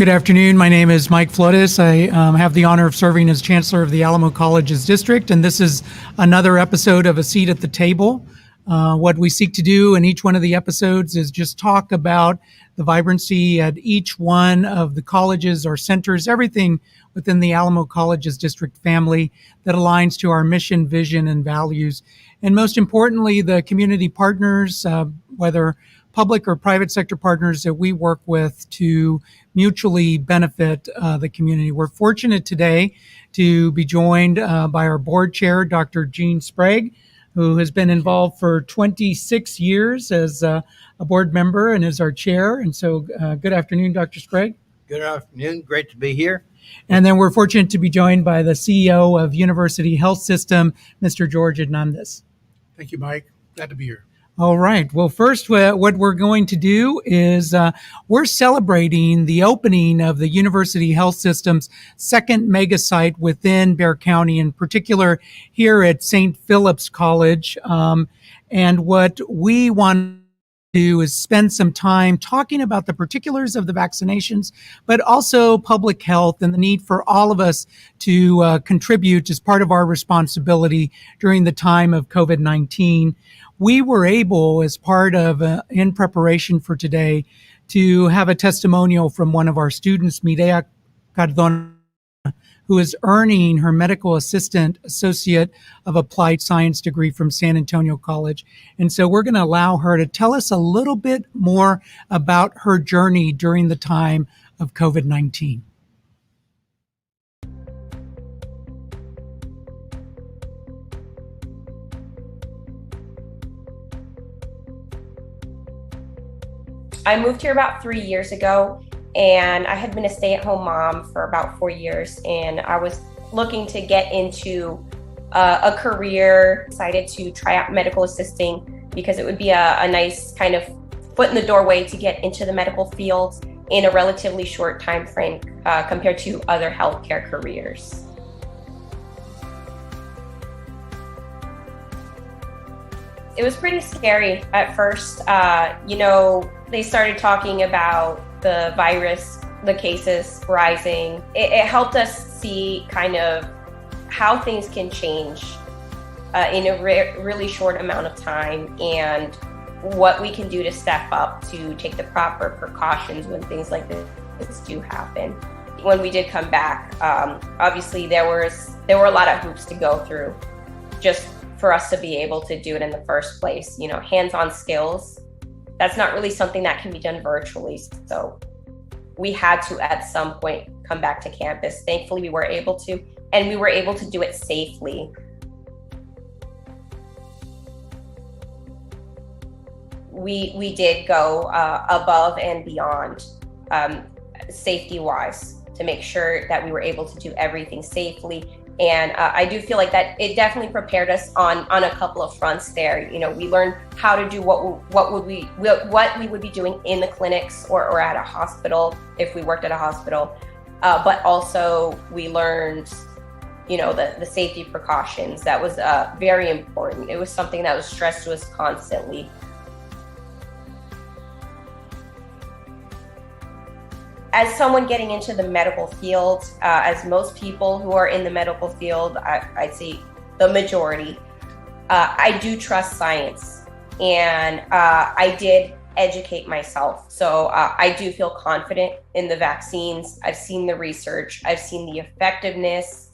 Good afternoon. My name is Mike Flores. I have the honor of serving as Chancellor of the Alamo College's district, and this is another episode of A Seat at the Table. What we seek to do in each one of the episodes is just talk about the vibrancy at each one of the colleges or centers, everything within the Alamo College's district family that aligns to our mission, vision, and values. And most importantly, the community partners, whether public or private sector partners that we work with to mutually benefit the community. We're fortunate today to be joined by our board chair, Dr. Jean Sprague, who has been involved for 26 years as a board member and is our chair. And so good afternoon, Dr. Sprague. Good afternoon. Great to be here. And then we're fortunate to be joined by the CEO of University Health System, Mr. George Hernández. Thank you, Mike. Glad to be here. All right. Well, first, what we're going to do is we're celebrating the opening of the University Health System's second mega site within Bexar County, in particular here at St. Philip's College. And what we want to do is spend some time talking about the particulars of the vaccinations, but also public health and the need for all of us to contribute as part of our responsibility during the time of COVID-19. We were able, as part of, in preparation for today, to have a testimonial from one of our students, Mireya Cardona, who is earning her Medical Assistant Associate of Applied Science degree from San Antonio College. And so we're going to allow her to tell us a little bit more about her journey during the time of COVID-19. I moved here about 3 years ago, and I had been a stay-at-home mom for about 4 years, and I was looking to get into a career. Decided to try out medical assisting because it would be a nice kind of foot in the doorway to get into the medical field in a relatively short time frame compared to other healthcare careers. It was pretty scary at first. They started talking about the virus, the cases rising. It helped us see kind of how things can change in a really short amount of time, and what we can do to step up to take the proper precautions when things like this do happen. When we did come back, obviously there were a lot of hoops to go through just for us to be able to do it in the first place. Hands-on skills. That's not really something that can be done virtually. So we had to, at some point, come back to campus. Thankfully, we were able to, and we were able to do it safely. We did go above and beyond safety-wise to make sure that we were able to do everything safely. And I do feel like that it definitely prepared us on a couple of fronts there. We learned how to do what we would be doing in the clinics or at a hospital if we worked at a hospital. But also we learned, the safety precautions. That was very important. It was something that was stressed to us constantly. As someone getting into the medical field, as most people who are in the medical field, I'd say the majority, I do trust science, and I did educate myself. So I do feel confident in the vaccines. I've seen the research. I've seen the effectiveness.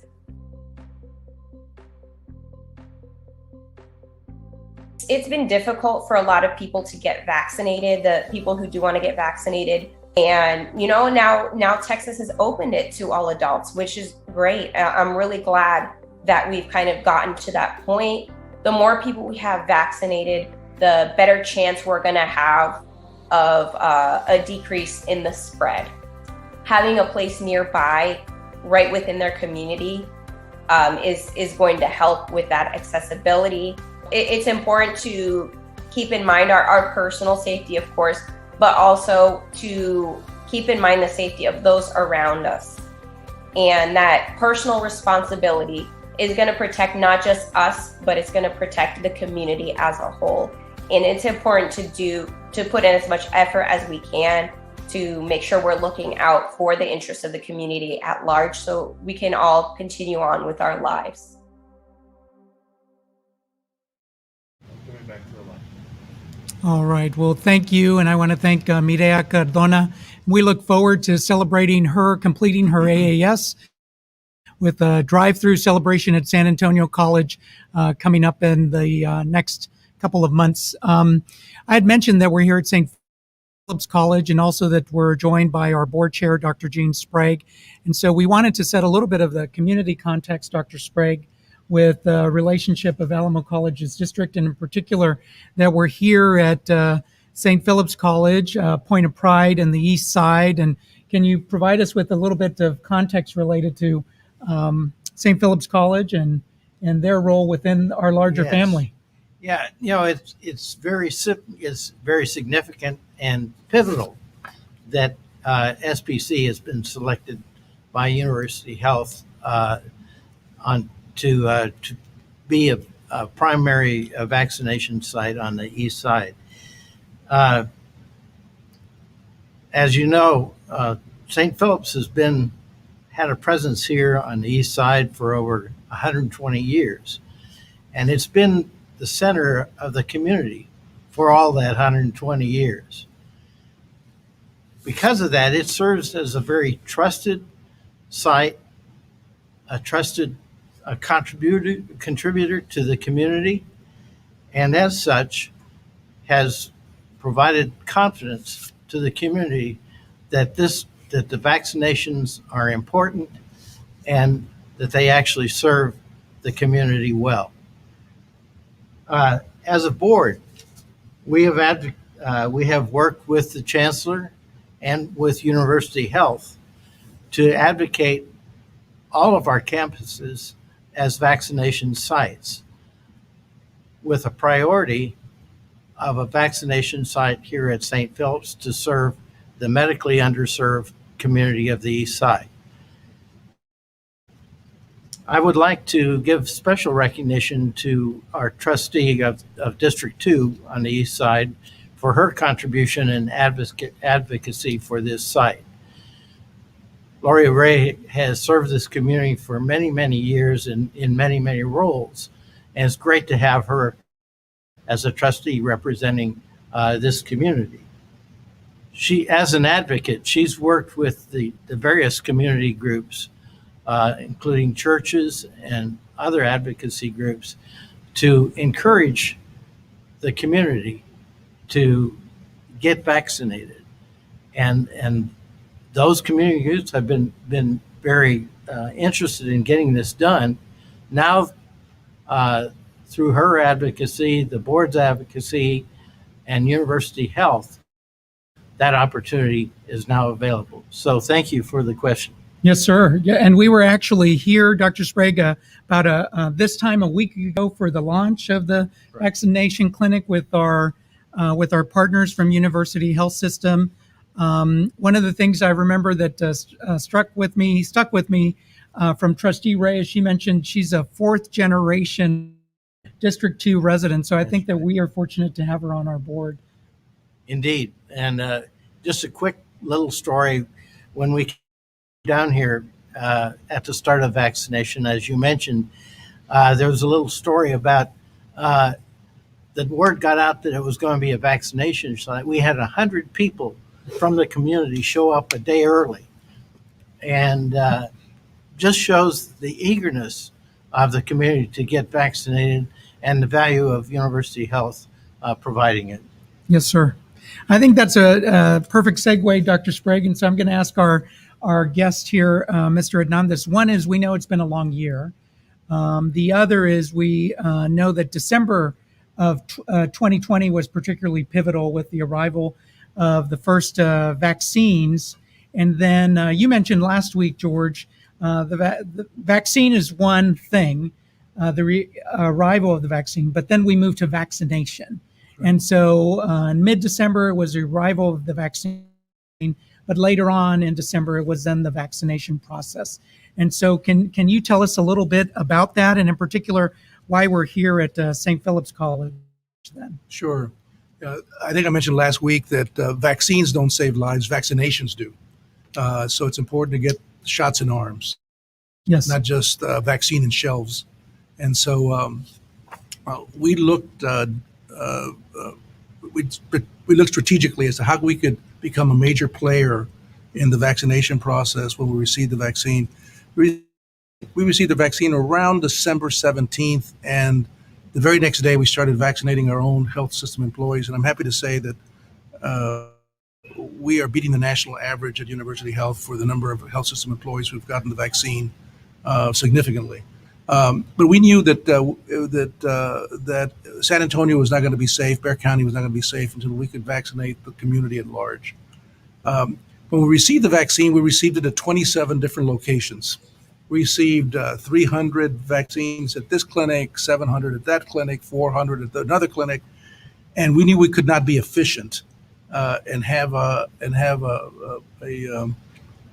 It's been difficult for a lot of people to get vaccinated, the people who do want to get vaccinated. And, now Texas has opened it to all adults, which is great. I'm really glad that we've kind of gotten to that point. The more people we have vaccinated, the better chance we're going to have of a decrease in the spread. Having a place nearby, right within their community, is going to help with that accessibility. It's important to keep in mind our personal safety, of course, but also to keep in mind the safety of those around us. And that personal responsibility is going to protect not just us, but it's going to protect the community as a whole. And it's important to put in as much effort as we can to make sure we're looking out for the interests of the community at large so we can all continue on with our lives. All right. Well, thank you. And I want to thank Mireya Cardona. We look forward to celebrating her completing her AAS with a drive-through celebration at San Antonio College coming up in the next couple of months. I had mentioned that we're here at St. Philip's College and also that we're joined by our board chair, Dr. Jean Sprague. And so we wanted to set a little bit of the community context, Dr. Sprague, with the relationship of Alamo College's district, and in particular that we're here at St. Philip's College, Point of Pride and the East Side. And can you provide us with a little bit of context related to St. Philip's College and their role within our larger Yes. family? Yeah, it's very significant and pivotal that SPC has been selected by University Health to be a primary vaccination site on the east side. As you know, St. Philip's has had a presence here on the east side for over 120 years, and it's been the center of the community for all that 120 years. Because of that, it serves as a very trusted site, a trusted contributor to the community, and as such has provided confidence to the community that the vaccinations are important and that they actually serve the community well. As a board, we have worked with the Chancellor and with University Health to advocate all of our campuses as vaccination sites, with a priority of a vaccination site here at St. Philip's to serve the medically underserved community of the East Side. I would like to give special recognition to our trustee of District 2 on the East Side for her contribution and advocacy for this site. Lori Ray has served this community for many, many years in many, many roles, and it's great to have her as a trustee representing this community. She, as an advocate, she's worked with the various community groups, including churches and other advocacy groups, to encourage the community to get vaccinated. And those community groups have been very interested in getting this done. Now, through her advocacy, the board's advocacy, and University Health, that opportunity is now available. So thank you for the question. Yes, sir. Yeah, and we were actually here, Dr. Sprague, about this time a week ago for the launch of the vaccination clinic with our partners from University Health System. One of the things I remember that stuck with me from Trustee Ray, as she mentioned, she's a fourth generation District 2 resident. So I think that we are fortunate to have her on our board. Indeed. And just a quick little story. When we came down here at the start of vaccination, as you mentioned, there was a little story about the word got out that it was going to be a vaccination site. We had 100 people from the community show up a day early, and just shows the eagerness of the community to get vaccinated and the value of University Health providing it. Yes, sir. I think that's a perfect segue, Dr. Sprague. And so I'm going to ask our guest here, Mr. Hernández. One is, we know it's been a long year. The other is we know that December of 2020 was particularly pivotal with the arrival of the first vaccines. And then you mentioned last week, George, the vaccine is one thing, the arrival of the vaccine, but then we moved to vaccination. Right. And so in mid-December, it was the arrival of the vaccine, but later on in December, it was then the vaccination process. And so can you tell us a little bit about that, and in particular, why we're here at St. Philip's College then? Sure. I think I mentioned last week that vaccines don't save lives, vaccinations do. So it's important to get shots in arms, Yes. not just vaccine in shelves. And so we looked we looked strategically as to how we could become a major player in the vaccination process when we received the vaccine. We received the vaccine around December 17th, and the very next day we started vaccinating our own health system employees. And I'm happy to say that we are beating the national average at University Health for the number of health system employees who've gotten the vaccine significantly. But we knew that San Antonio was not going to be safe, Bexar County was not going to be safe until we could vaccinate the community at large. When we received the vaccine, we received it at 27 different locations. We received 300 vaccines at this clinic, 700 at that clinic, 400 at another clinic, and we knew we could not be efficient and have a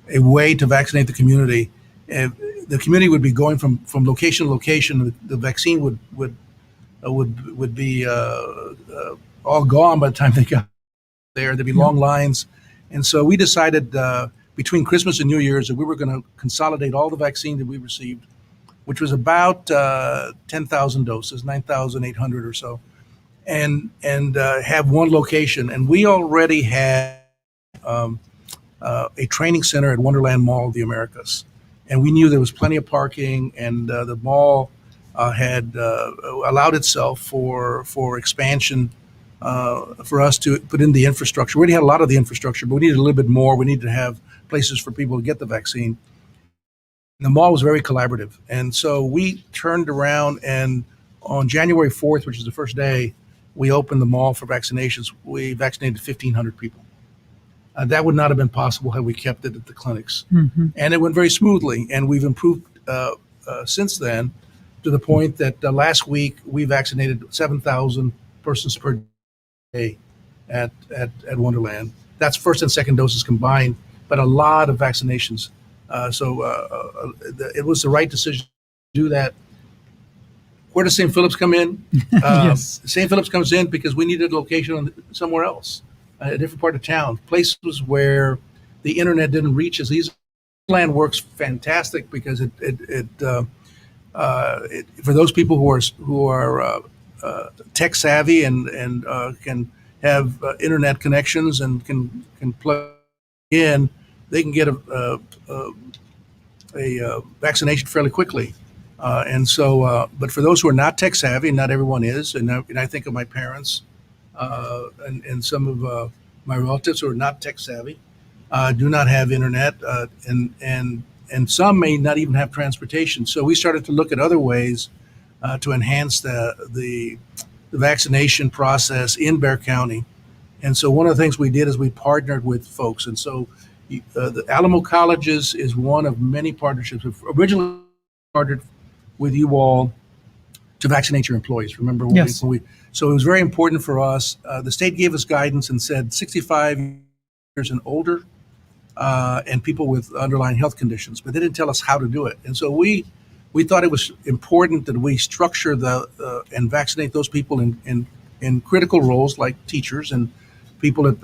way to vaccinate the community. And the community would be going from location to location. The vaccine would be all gone by the time they got there. There'd be long lines, and so we decided between Christmas and New Year's that we were going to consolidate all the vaccine that we received, which was about 10,000 doses, 9,800 or so, and have one location. And we already had a training center at Wonderland Mall of the Americas. And we knew there was plenty of parking, and the mall had allowed itself for expansion for us to put in the infrastructure. We already had a lot of the infrastructure, but we needed a little bit more. We needed to have places for people to get the vaccine. And the mall was very collaborative. And so we turned around, and on January 4th, which is the first day, we opened the mall for vaccinations. We vaccinated 1,500 people. That would not have been possible had we kept it at the clinics. Mm-hmm. And it went very smoothly. And we've improved since then to the point that last week we vaccinated 7,000 persons per day at Wonderland. That's first and second doses combined, but a lot of vaccinations. It was the right decision to do that. Where does St. Philip's come in? Yes. St. Philip's comes in because we needed a location somewhere else. A different part of town, places where the internet didn't reach as easily. Land works fantastic because it for those people who are tech savvy and can have internet connections and can plug in, they can get a vaccination fairly quickly. But for those who are not tech savvy, not everyone is, and I think of my parents. And some of my relatives who are not tech savvy do not have internet, and some may not even have transportation. So we started to look at other ways to enhance the vaccination process in Bexar County. And so one of the things we did is we partnered with folks. And so the Alamo Colleges is one of many partnerships. We originally partnered with you all to vaccinate your employees. Remember when Yes. So it was very important for us. The state gave us guidance and said 65 years and older and people with underlying health conditions, but they didn't tell us how to do it. And so we thought it was important that we structure and vaccinate those people in critical roles like teachers and people at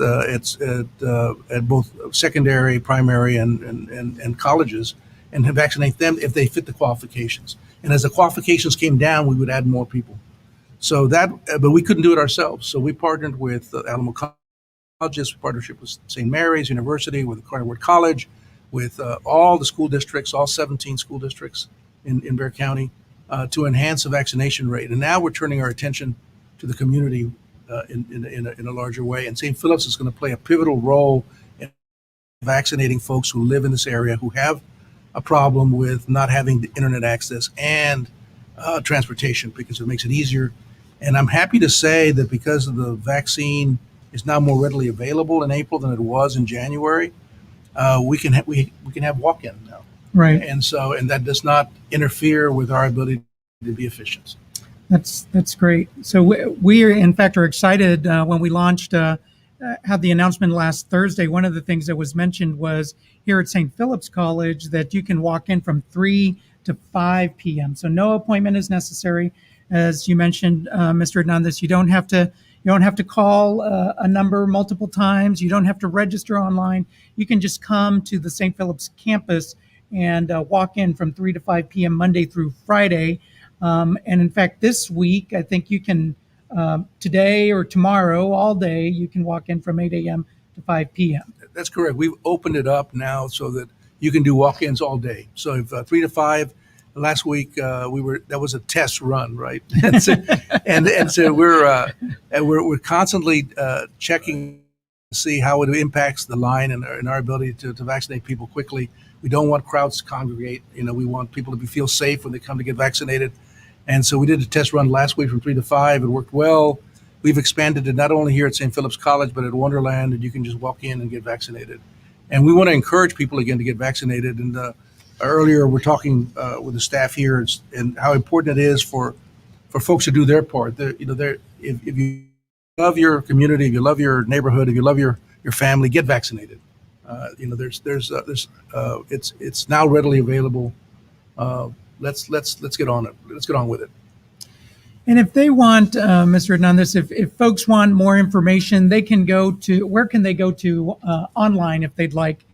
both secondary, primary, and colleges, and vaccinate them if they fit the qualifications. And as the qualifications came down, we would add more people. So but we couldn't do it ourselves. So we partnered with Alamo Colleges, partnership with St. Mary's University, with Carterwood College, with all the school districts, all 17 school districts in Bexar County, to enhance the vaccination rate. And now we're turning our attention to the community in a larger way. And St. Philip's is going to play a pivotal role in vaccinating folks who live in this area who have a problem with not having the internet access and transportation, because it makes it easier. And I'm happy to say that because of the vaccine is now more readily available in April than it was in January, we can have walk-in now. Right. And that does not interfere with our ability to be efficient. That's great. So we are, in fact, are excited when we launched, had the announcement last Thursday. One of the things that was mentioned was here at St. Philip's College that you can walk in from 3 to 5 p.m. So no appointment is necessary. As you mentioned, Mr. Hernandez, you don't have to You don't have to call a number multiple times. You don't have to register online. You can just come to the St. Philip's campus and walk in from 3 to 5 p.m. Monday through Friday. And in fact, this week, I think you can, today or tomorrow, all day, you can walk in from 8 a.m. to 5 p.m. That's correct. We've opened it up now so that you can do walk-ins all day. So if 3 to 5, last week that was a test run, right? and so we're constantly checking to see how it impacts the line and our ability to vaccinate people quickly. We don't want crowds to congregate. We want people to feel safe when they come to get vaccinated. And so we did a test run last week from 3 to 5. It worked well. We've expanded it not only here at St. Philip's College, but at Wonderland, and you can just walk in and get vaccinated. And we want to encourage people again to get vaccinated. And earlier we're talking with the staff here and how important it is for folks to do their part. If you love your community, if you love your neighborhood, if you love your family, get vaccinated. It's now readily available. Let's get on it. Let's get on with it. And if they want, Mr. Hernandez, if folks want more information, they can go to, where can they go to online if they'd like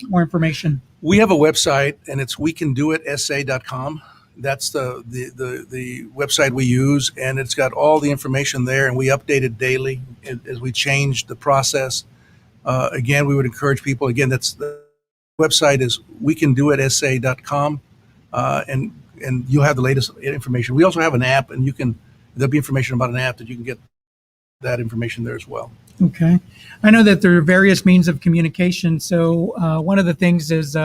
more information? We have a website, and it's wecandoitsa.com. That's the website we use, and it's got all the information there, and we update it daily as we change the process. Again, we would encourage people. Again, that's the website is wecandoitsa.com, and you'll have the latest information. We also have an app, and there'll be information about an app that you can get that information there as well. Okay. I know that there are various means of communication. So one of the things is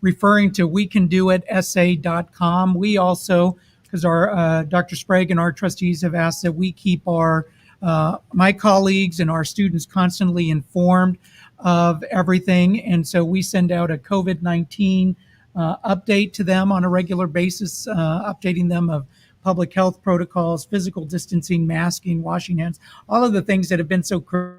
referring to wecandoitsa.com. We also, because our Dr. Sprague and our trustees have asked that we keep my colleagues and our students constantly informed of everything. And so we send out a COVID-19 update to them on a regular basis, updating them of public health protocols, physical distancing, masking, washing hands, all of the things that have been so critical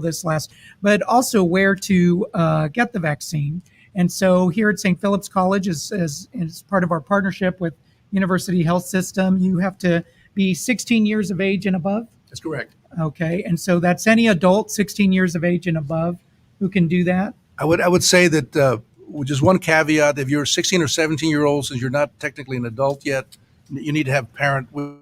this last, but also where to get the vaccine. And so here at St. Philip's College, as part of our partnership with University Health System, you have to be 16 years of age and above. That's correct. Okay, and so that's any adult 16 years of age and above who can do that. I would say that with just one caveat: if you're 16 or 17-year-old, since you're not technically an adult yet, you need to have a parent. But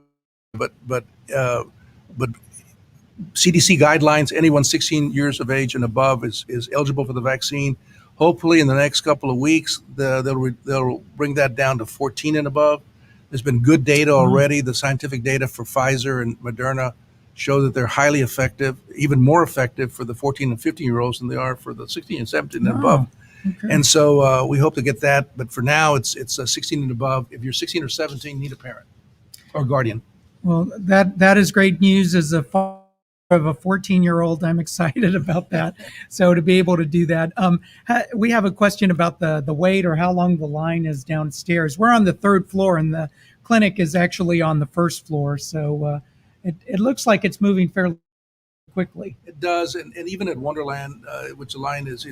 CDC guidelines: anyone 16 years of age and above is eligible for the vaccine. Hopefully, in the next couple of weeks, they'll bring that down to 14 and above. There's been good data already. The scientific data for Pfizer and Moderna show that they're highly effective, even more effective for the 14 and 15-year-olds than they are for the 16 and 17 and above. Okay. And so we hope to get that. But for now, it's 16 and above. If you're 16 or 17, you need a parent or guardian. Well, that is great news. As a father of a 14-year-old, I'm excited about that. So to be able to do that, we have a question about the wait or how long the line is downstairs. We're on the 3rd floor, and the clinic is actually on the 1st floor. So it looks like it's moving fairly quickly. It does, and even at Wonderland, which the line is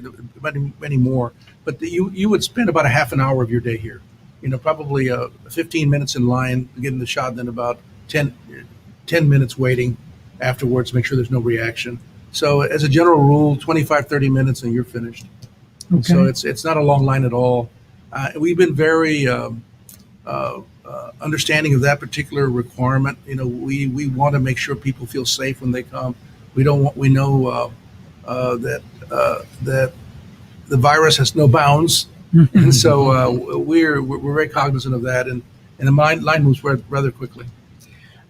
many more, but you would spend about a half an hour of your day here. Probably 15 minutes in line getting the shot, then about 10 minutes waiting afterwards to make sure there's no reaction. So as a general rule, 25, 30 minutes and you're finished. Okay. So it's not a long line at all. We've been very understanding of that particular requirement. We want to make sure people feel safe when they come. We know that the virus has no bounds, and so we're very cognizant of that, and the line moves rather quickly.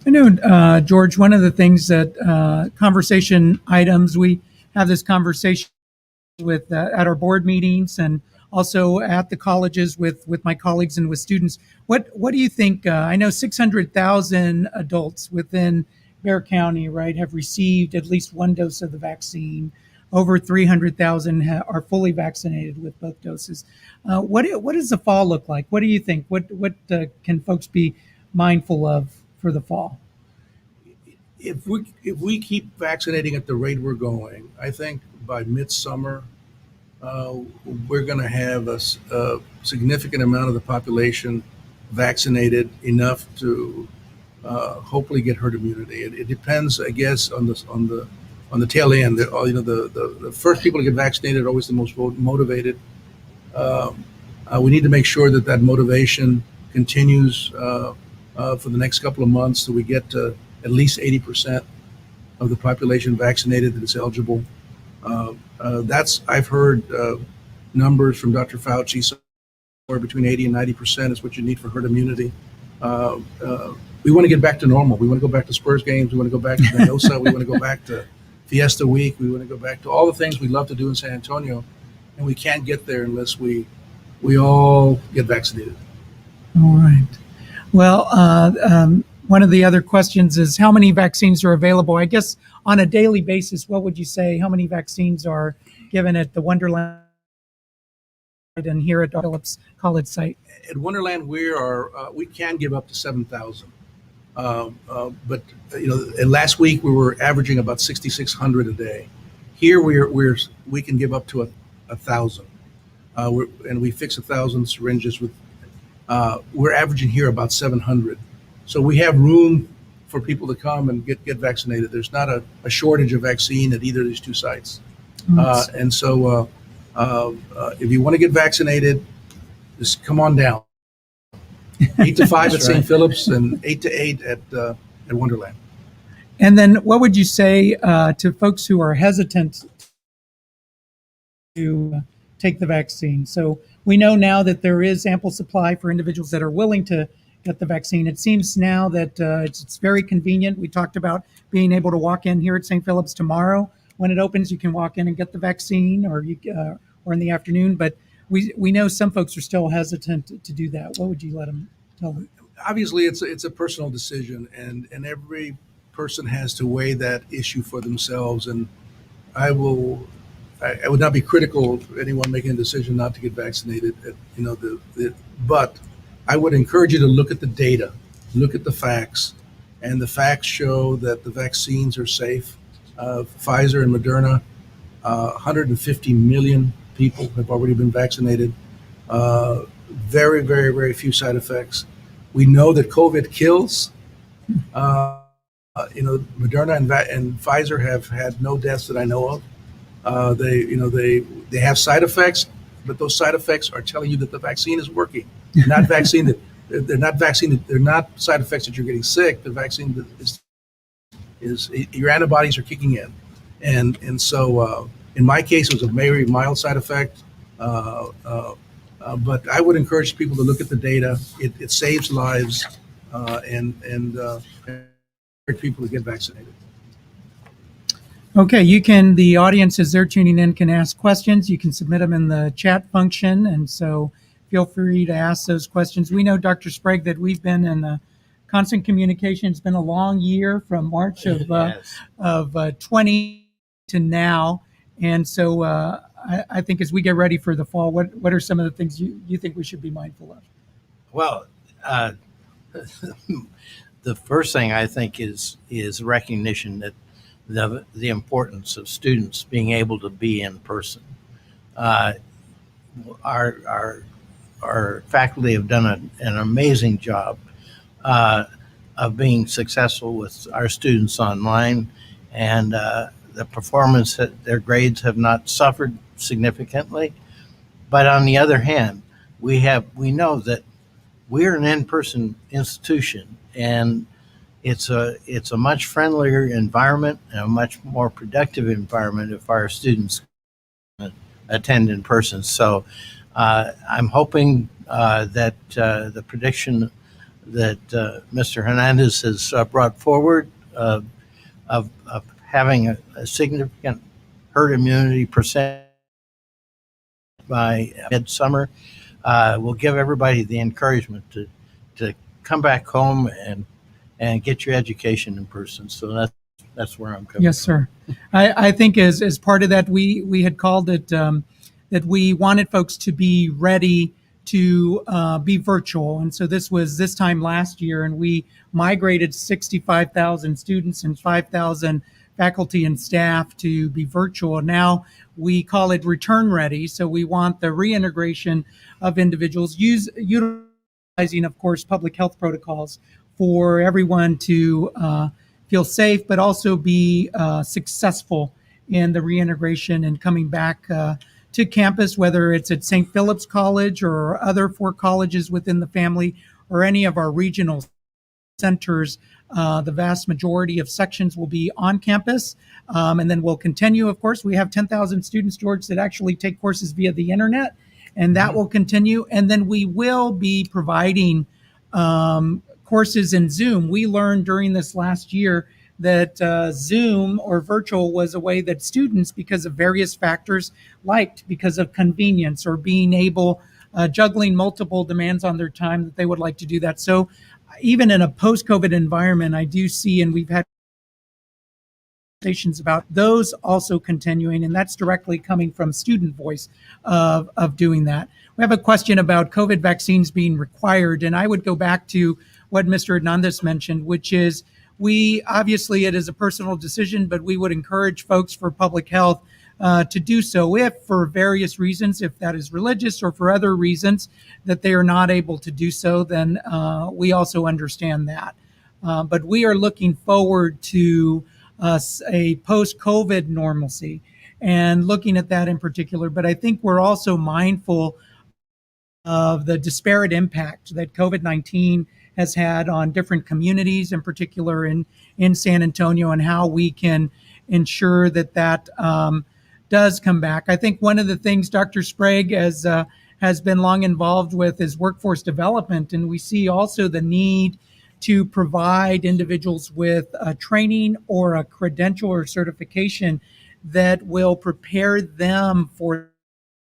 I know, George, one of the things that conversation items, we have this conversation with at our board meetings and also at the colleges with my colleagues and with students. What do you think? I know 600,000 adults within Bexar County, right, have received at least one dose of the vaccine. Over 300,000 are fully vaccinated with both doses. What does the fall look like? What do you think? What can folks be mindful of for the fall? If we keep vaccinating at the rate we're going, I think by midsummer we're going to have a significant amount of the population vaccinated enough to hopefully get herd immunity. It depends, I guess, on the tail end. The first people to get vaccinated are always the most motivated. We need to make sure that that motivation continues for the next couple of months, so we get to at least 80% of the population vaccinated that is eligible. I've heard numbers from Dr. Fauci, somewhere between 80 and 90% is what you need for herd immunity. We want to get back to normal. We want to go back to Spurs games. We want to go back to Mendoza. We want to go back to Fiesta Week. We want to go back to all the things we love to do in San Antonio, and we can't get there unless we all get vaccinated. All right. Well, one of the other questions is how many vaccines are available? I guess on a daily basis, what would you say? How many vaccines are given at the Wonderland and here at Phillips College site? At Wonderland, we can give up to 7,000. But last week we were averaging about 6,600 a day. Here we can give up to 1,000, and we fix 1,000 syringes with. We're averaging here about 700, so we have room for people to come and get vaccinated. There's not a shortage of vaccine at either of these two sites, and so if you want to get vaccinated, just come on down. 8 to 5 at St. Philip's and 8 to 8 at Wonderland. And then what would you say to folks who are hesitant to take the vaccine? So we know now that there is ample supply for individuals that are willing to get the vaccine. It seems now that it's very convenient. We talked about being able to walk in here at St. Philip's tomorrow. When it opens, you can walk in and get the vaccine, or in the afternoon. But we know some folks are still hesitant to do that. What would you tell them? Obviously, it's a personal decision, and every person has to weigh that issue for themselves. And I would not be critical of anyone making a decision not to get vaccinated. But I would encourage you to look at the data, look at the facts, and the facts show that the vaccines are safe. Pfizer and Moderna, 150 million people have already been vaccinated. Very, very, very few side effects. We know that COVID kills. Moderna and Pfizer have had no deaths that I know of. They have side effects, but those side effects are telling you that the vaccine is working. They're not they're not side effects that you're getting sick. The vaccine is your antibodies are kicking in, and so in my case it was a very mild side effect. But I would encourage people to look at the data. It saves lives, and encourage people to get vaccinated. Okay, the audience as they're tuning in can ask questions. You can submit them in the chat function, and so feel free to ask those questions. We know, Dr. Sprague, that we've been in constant communication. It's been a long year from March of 20 to now, and so I think as we get ready for the fall, what are some of the things you think we should be mindful of? Well, the first thing I think is recognition that the importance of students being able to be in person. Our faculty have done an amazing job of being successful with our students online, and the performance, their grades have not suffered significantly. But on the other hand, we know that we're an in-person institution, and it's a much friendlier environment and a much more productive environment if our students attend in person. So I'm hoping that the prediction that Mr. Hernández has brought forward of having a significant herd immunity percent by midsummer will give everybody the encouragement to come back home and get your education in person. So that's where I'm coming Yes, from. sir. I think as part of that, we had called it that we wanted folks to be ready to be virtual. And so this time last year, and we migrated 65,000 students and 5,000 faculty and staff to be virtual. Now we call it return ready. So we want the reintegration of individuals utilizing, of course, public health protocols for everyone to feel safe, but also be successful in the reintegration and coming back to campus, whether it's at St. Philip's College or other 4 colleges within the family or any of our regional centers. The vast majority of sections will be on campus. And then we'll continue. Of course, we have 10,000 students, George, that actually take courses via the internet, and that will continue. And then we will be providing courses in Zoom. We learned during this last year that Zoom or virtual was a way that students, because of various factors, liked, because of convenience or being able, juggling multiple demands on their time, that they would like to do that. So even in a post-COVID environment, I do see, and we've had conversations about those also continuing, and that's directly coming from student voice of doing that. We have a question about COVID vaccines being required, and I would go back to what Mr. Hernandez mentioned, which is we obviously, it is a personal decision, but we would encourage folks for public health to do so if, for various reasons, if that is religious or for other reasons, that they are not able to do so, then we also understand that. But we are looking forward to a post-COVID normalcy and looking at that in particular. But I think we're also mindful of the disparate impact that COVID-19 has had on different communities, in particular in San Antonio, and how we can ensure that that does come back. I think one of the things Dr. Sprague has been long involved with is workforce development, and we see also the need to provide individuals with a training or a credential or certification that will prepare them for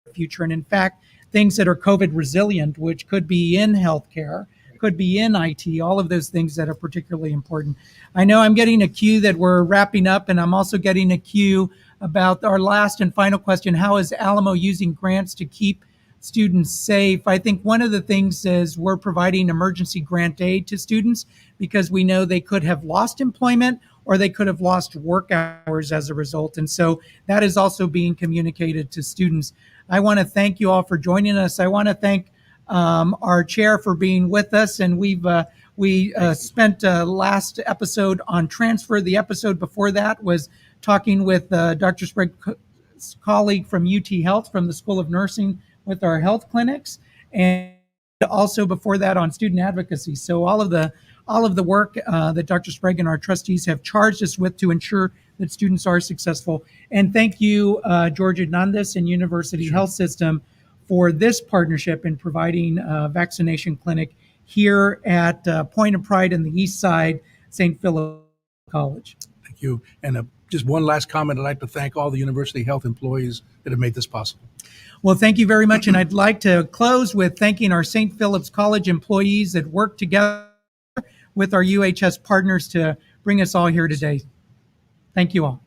the future. And in fact, things that are COVID resilient, which could be in healthcare, could be in IT, all of those things that are particularly important. I know I'm getting a cue that we're wrapping up, and I'm also getting a cue about our last and final question: how is Alamo using grants to keep students safe? I think one of the things is we're providing emergency grant aid to students because we know they could have lost employment or they could have lost work hours as a result. And so that is also being communicated to students. I want to thank you all for joining us. I want to thank our chair for being with us, and we spent last episode on transfer. The episode before that was talking with Dr. Sprague's colleague from UT Health, from the School of Nursing, with our health clinics, and also before that on student advocacy. So all of the work that Dr. Sprague and our trustees have charged us with to ensure that students are successful. And thank you, George Hernández and University Health System, for this partnership in providing a vaccination clinic here at Point of Pride in the East Side, St. Philip College. Thank you. And just one last comment. I'd like to thank all the University Health employees that have made this possible. Well, thank you very much. And I'd like to close with thanking our St. Philip's College employees that work together with our UHS partners to bring us all here today. Thank you all.